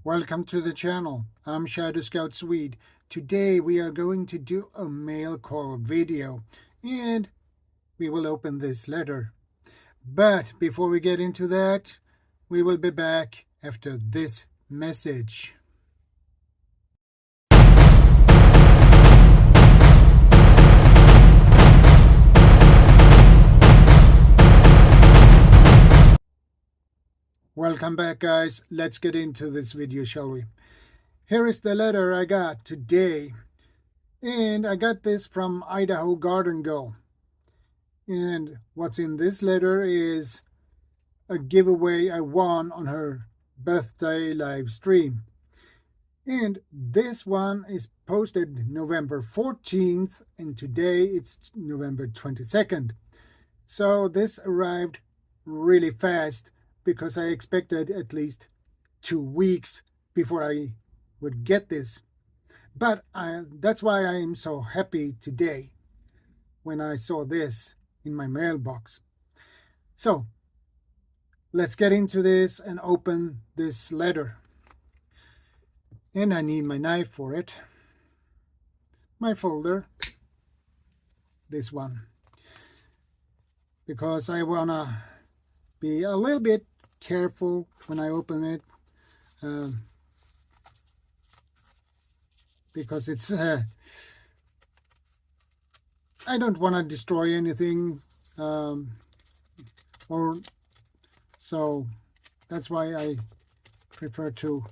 Welcome to the channel. I'm ShadowScoutSwede. Today we are going to do a mail call video and we will open this letter. But before we get into that, we will be back after this message. Welcome back, guys. Let's get into this video, shall we? Here is the letter I got today. And I got this from Idaho Garden Girl. And what's in this letter is a giveaway I won on her birthday live stream. And this one is posted November 14th, and today it's November 22nd. So this arrived really fast because I expected at least 2 weeks before I would get this. But that's why I am so happy today when I saw this in my mailbox. So let's get into this and open this letter. And I need my knife for it. My folder. This one. Because I want to be a little bit careful when I open it. Because it's... I don't want to destroy anything. So that's why I prefer to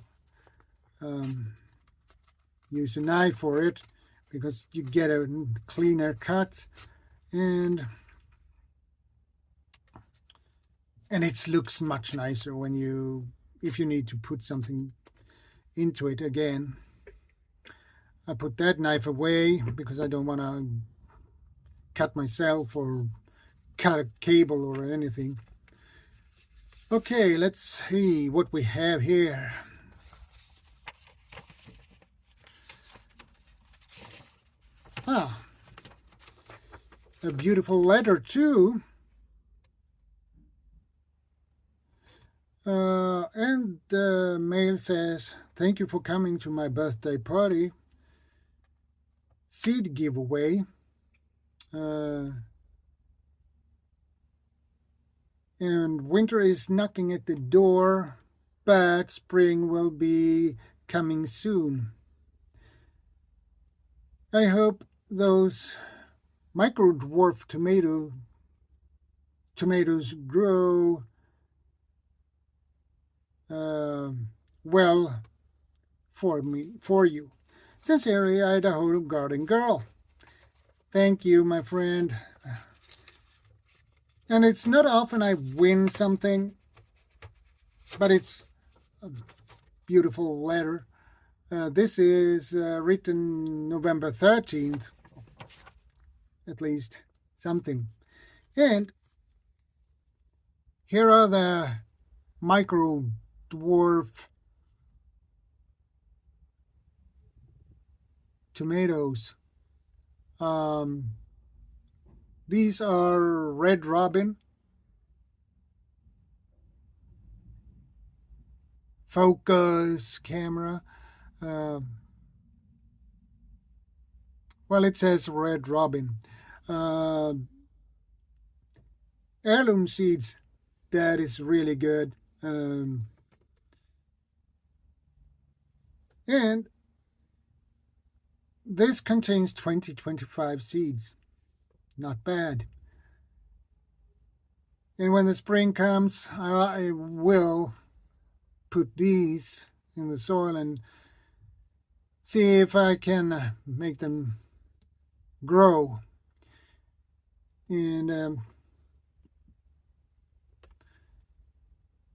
use a knife for it, because you get a cleaner cut and it looks much nicer when if you need to put something into it again. I put that knife away because I don't want to cut myself or cut a cable or anything. Okay, let's see what we have here. A beautiful letter too. And the mail says, "Thank you for coming to my birthday party. Seed giveaway. And winter is knocking at the door, but spring will be coming soon. I hope those micro dwarf tomatoes grow well for you. Sincerely, Idaho Garden Girl." Thank you, my friend. And it's not often I win something, but it's a beautiful letter. This is written November 13th, at least something. And here are the micro dwarf tomatoes. These are Red Robin, focus camera. Well, it says Red Robin. Heirloom seeds, that is really good. And this contains 25 seeds. Not bad. And when the spring comes, I will put these in the soil and see if I can make them grow. And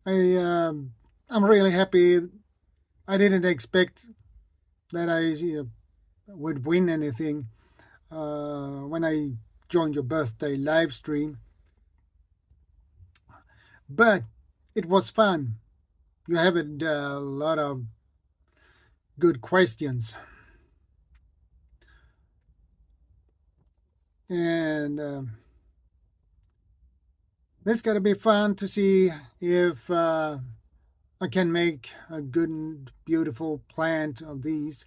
I'm really happy. I didn't expect that I would win anything when I joined your birthday live stream, but it was fun. You have a lot of good questions, and this got to be fun to see if I can make a good and beautiful plant of these.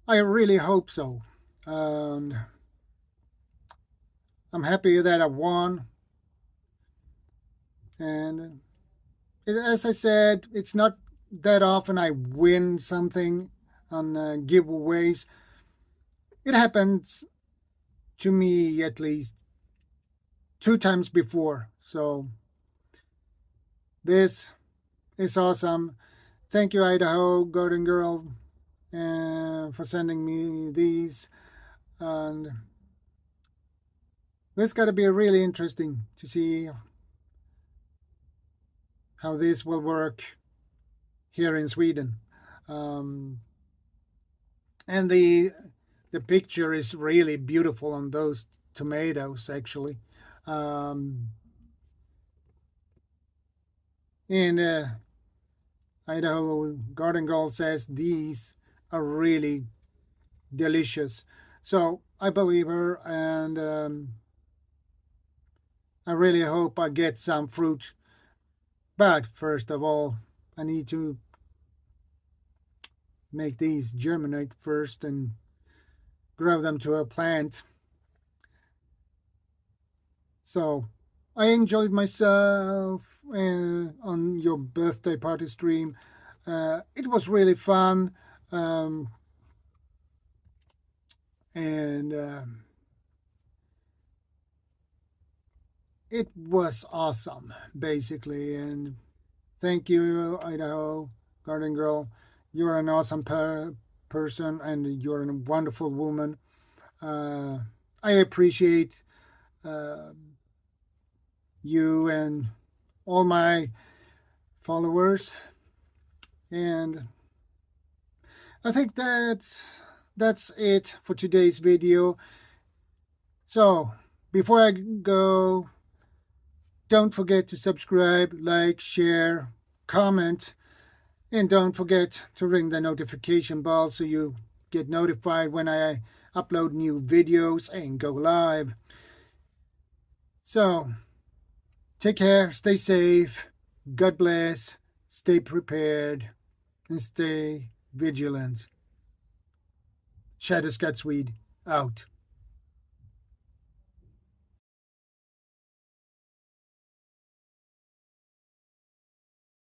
I really hope so. And I'm happy that I won. And as I said, it's not that often I win something on giveaways. It happens to me at least 2 times before. So this is awesome. Thank you, Idaho Garden Girl, for sending me these. And this got to be really interesting to see how this will work here in Sweden. And the picture is really beautiful on those tomatoes, actually. And Idaho Garden Girl says these are really delicious. So I believe her, and I really hope I get some fruit. But first of all, I need to make these germinate first and grow them to a plant. So I enjoyed myself on your birthday party stream. It was really fun. It was awesome, basically. And thank you, Idaho Garden Girl. You're an awesome person, and you're a wonderful woman. I appreciate you and all my followers. And I think that's it for today's video. So before I go, don't forget to subscribe, like, share, comment, and don't forget to ring the notification bell so you get notified when I upload new videos and go live. So take care, stay safe, God bless, stay prepared, and stay vigilant. ShadowScoutSwede out.